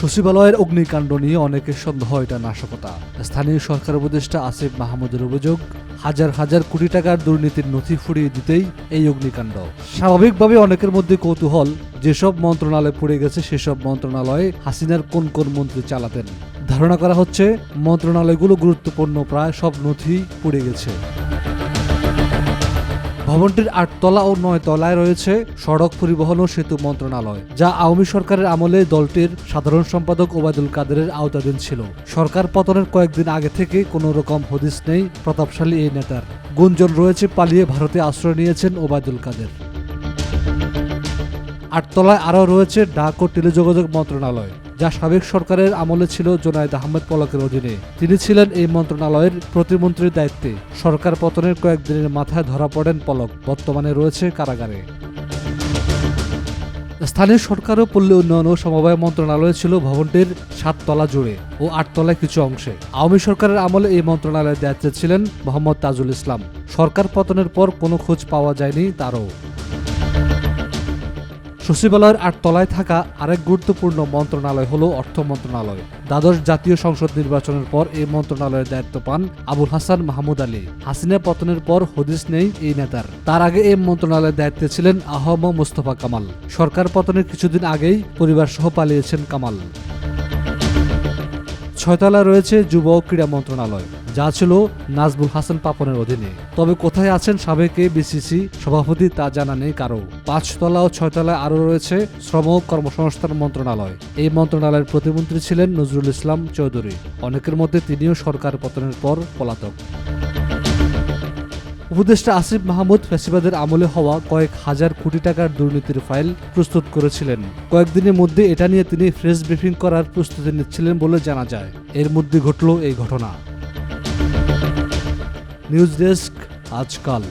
সচিবালয়ের অগ্নিকাণ্ড নিয়ে অনেকের সন্দেহ এটা নাশকতা। স্থানীয় সরকার উপদেষ্টা আসিফ মাহমুদের অভিযোগ, হাজার হাজার কোটি টাকার দুর্নীতির নথি ফুরিয়ে দিতেই এই অগ্নিকাণ্ড। স্বাভাবিকভাবে অনেকের মধ্যে কৌতূহল, যেসব মন্ত্রণালয় পুড়ে গেছে সেসব মন্ত্রণালয়ে হাসিনার কোন কোন মন্ত্রী চালাতেন। ধারণা করা হচ্ছে মন্ত্রণালয়গুলো গুরুত্বপূর্ণ প্রায় সব নথি পুড়ে গেছে। ভবনটির ৮ তলা ও ৯ তলায় রয়েছে সড়ক পরিবহন ও সেতু মন্ত্রণালয়, যা আওয়ামী সরকারের আমলে দলটির সাধারণ সম্পাদক ওবায়দুল কাদেরের আওতাধীন ছিল। সরকার পতনের কয়েকদিন আগে থেকে কোনো রকম হদিস নেই প্রতাপশালী এই নেতার। গুঞ্জন রয়েছে পালিয়ে ভারতে আশ্রয় নিয়েছেন ওবায়দুল কাদের। ৮ তলায় আরও রয়েছে ডাক ও টেলিযোগাযোগ মন্ত্রণালয়, যা সাবেক সরকারের আমলে ছিল জোনায়েদ আহমেদ পলকের অধীনে। তিনি ছিলেন এই মন্ত্রণালয়ের প্রতিমন্ত্রীর দায়িত্বে। সরকার পতনের কয়েকদিনের মাথায় ধরা পড়েন পলক, বর্তমানে রয়েছে কারাগারে। স্থানীয় সরকার ও পল্লী উন্নয়ন ও সমবায় মন্ত্রণালয় ছিল ভবনটির ৭ তলা জুড়ে ও ৮ তলায় কিছু অংশে। আওয়ামী সরকারের আমলে এই মন্ত্রণালয়ের দায়িত্বে ছিলেন মোহাম্মদ তাজুল ইসলাম। সরকার পতনের পর কোনো খোঁজ পাওয়া যায়নি তারও। সচিবালয়ের ৮ তলায় থাকা আরেক গুরুত্বপূর্ণ মন্ত্রণালয় হল অর্থ মন্ত্রণালয়। দ্বাদশ জাতীয় সংসদ নির্বাচনের পর এই মন্ত্রণালয়ের দায়িত্ব পান আবুল হাসান মাহমুদ আলী। হাসিনা পতনের পর হদিস নেই এই নেতার। তার আগে এই মন্ত্রণালয়ের দায়িত্বে ছিলেন আহম মোস্তফা কামাল। সরকার পতনের কিছুদিন আগেই পরিবার সহ পালিয়েছেন কামাল। ৬ তলায় রয়েছে যুব ও ক্রীড়া মন্ত্রণালয়, যা ছিল নাজবুল হাসান পাপনের অধীনে। তবে কোথায় আছেন সাবেক বিসিসি সভাপতি তা জানা নেই কারো। ৫ তলা ও ৬ তলায় আরও রয়েছে শ্রম ও কর্মসংস্থান মন্ত্রণালয়। এই মন্ত্রণালয়ের প্রতিমন্ত্রী ছিলেন নজরুল ইসলাম চৌধুরী। অনেকের মধ্যে তিনিও সরকার পতনের পর পলাতক। উপদেষ্টা আসিফ মাহমুদ ফ্যাসিবাদের আমলে হওয়া কয়েক হাজার কোটি টাকার দুর্নীতির ফাইল প্রস্তুত করেছিলেন। কয়েকদিনের মধ্যে এটা নিয়ে তিনি প্রেস ব্রিফিং করার প্রস্তুতি নিচ্ছিলেন বলে জানা যায়। এর মধ্যে ঘটল এই ঘটনা। নিউজ ডেস্ক, আজকাল।